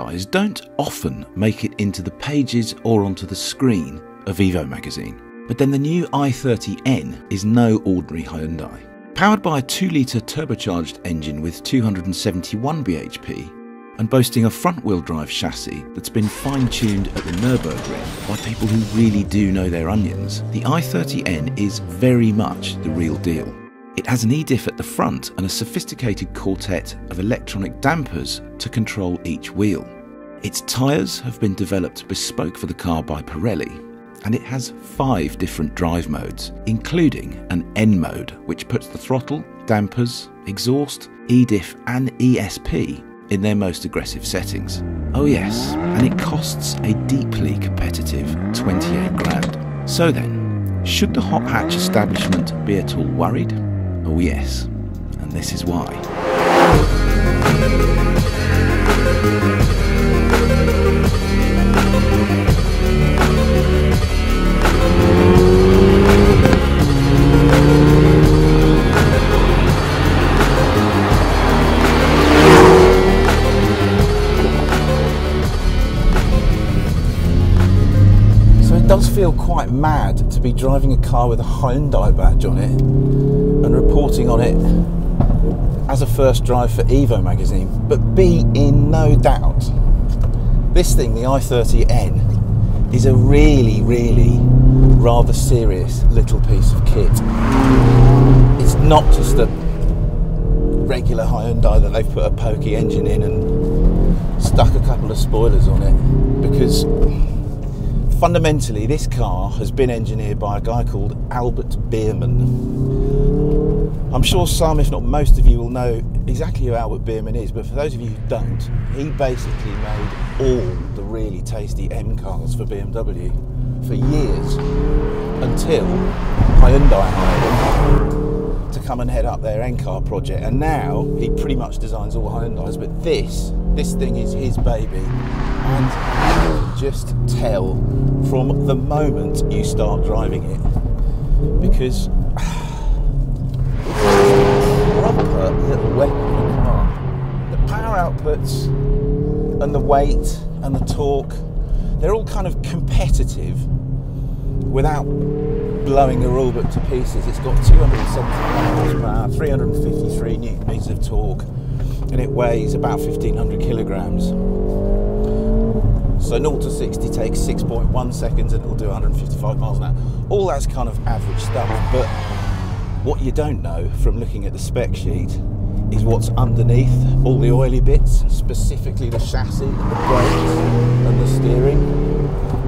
Hyundais don't often make it into the pages or onto the screen of Evo magazine. But then the new i30N is no ordinary Hyundai. Powered by a 2-litre turbocharged engine with 271 bhp and boasting a front-wheel drive chassis that's been fine-tuned at the Nürburgring by people who really do know their onions, the i30N is very much the real deal. It has an e-diff at the front and a sophisticated quartet of electronic dampers to control each wheel. Its tyres have been developed bespoke for the car by Pirelli, and it has 5 different drive modes, including an N mode, which puts the throttle, dampers, exhaust, e-diff and ESP in their most aggressive settings. Oh yes, and it costs a deeply competitive 28 grand. So then, should the hot hatch establishment be at all worried? Oh yes, and this is why. It does feel quite mad to be driving a car with a Hyundai badge on it and reporting on it as a first drive for Evo magazine, but be in no doubt, this thing, the i30N, is a really rather serious little piece of kit. It's not just a regular Hyundai that they've put a pokey engine in and stuck a couple of spoilers on it, because fundamentally, this car has been engineered by a guy called Albert Biermann. I'm sure some, if not most of you, will know exactly who Albert Biermann is, but for those of you who don't, he basically made all the really tasty M cars for BMW for years, until Hyundai hired him to come and head up their N-car project, and now he pretty much designs all Hyundais, but this thing is his baby, and you can just tell from the moment you start driving it, because it's a proper little weapon of a car. The power outputs and the weight and the torque, they're all kind of competitive without blowing the rule book to pieces. It's got 270 horsepower, 353 newton meters of torque, and it weighs about 1,500 kilograms. So 0 to 60 takes 6.1 seconds and it'll do 155 miles an hour. All that's kind of average stuff, but what you don't know from looking at the spec sheet is what's underneath all the oily bits, specifically the chassis and the brakes and the steering,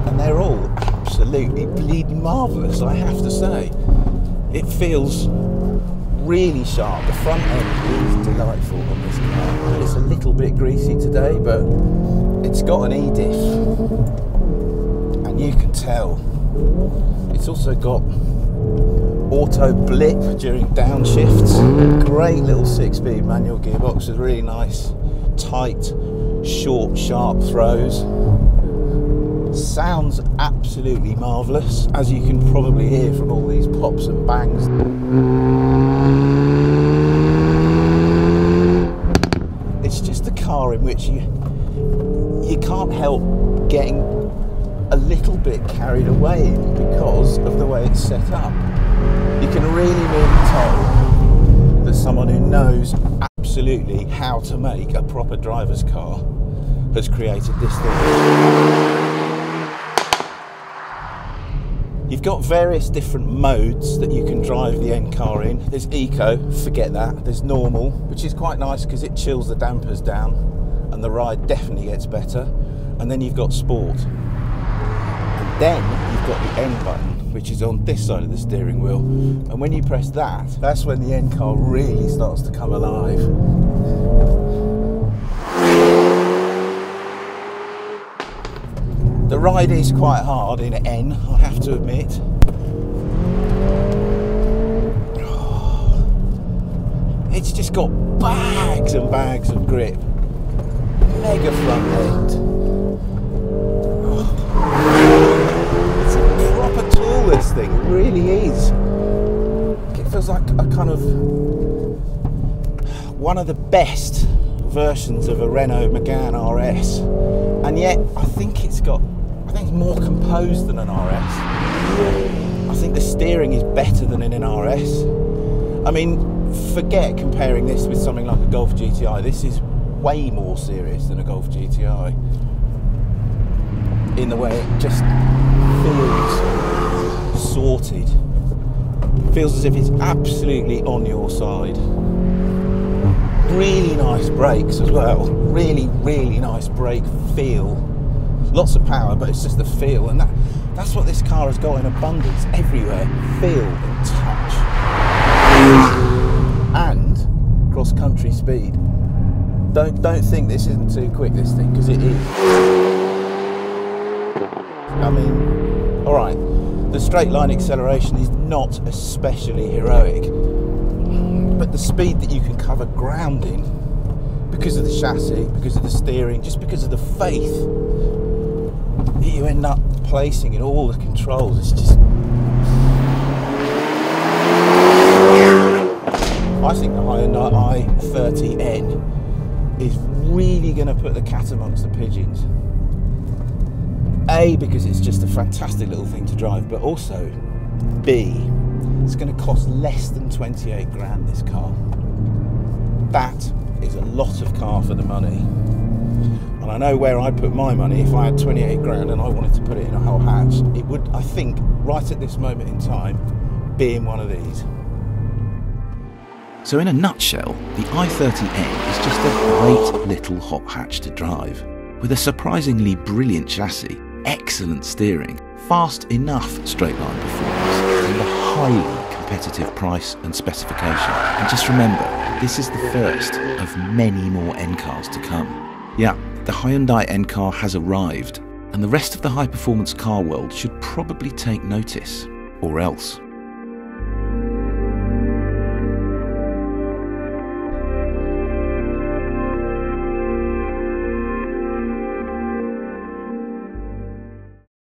and they're all absolutely bleeding marvellous, I have to say. It feels really sharp. The front end is delightful on this car, and it's a little bit greasy today, but it's got an e-diff, and you can tell. It's also got auto blip during downshifts. Great little 6-speed manual gearbox with really nice, tight, short, sharp throws. Sounds absolutely marvellous, as you can probably hear from all these pops and bangs. It's just a car in which you can't help getting a little bit carried away because of the way it's set up. You can really tell that someone who knows absolutely how to make a proper driver's car has created this thing. You've got various different modes that you can drive the N car in. There's eco, forget that. There's normal, which is quite nice because it chills the dampers down and the ride definitely gets better. And then you've got sport. And then you've got the N button, which is on this side of the steering wheel. And when you press that, that's when the N car really starts to come alive. The ride is quite hard in N, I have to admit. It's just got bags and bags of grip. Mega front end. It's a proper tool, this thing, it really is. It feels like a kind of one of the best versions of a Renault Mégane RS, and yet I think it's more composed than an RS. I think the steering is better than in an RS. I mean, forget comparing this with something like a Golf GTI. This is way more serious than a Golf GTI in the way it just feels sorted. Feels as if it's absolutely on your side. Really nice brakes as well. Really, really nice brake feel. Lots of power, but it's just the feel, and that's what this car has got in abundance everywhere. Feel and touch. And cross-country speed. Don't think this isn't too quick, this thing, because it is. I mean, alright, the straight line acceleration is not especially heroic, but the speed that you can cover ground in, because of the chassis, because of the steering, just because of the faith that you end up placing in all the controls, it's just... I think the Hyundai i30N is really going to put the cat amongst the pigeons. A, because it's just a fantastic little thing to drive, but also B, it's going to cost less than 28 grand, this car. That is a lot of car for the money. And I know where I'd put my money if I had 28 grand and I wanted to put it in a whole hatch. It would, I think, right at this moment in time, be in one of these. So in a nutshell, the i30N is just a great little hot hatch to drive, with a surprisingly brilliant chassis, excellent steering, fast enough straight line performance, and a highly competitive price and specification. And just remember, this is the first of many more N cars to come. Yeah, the Hyundai N car has arrived, and the rest of the high performance car world should probably take notice, or else.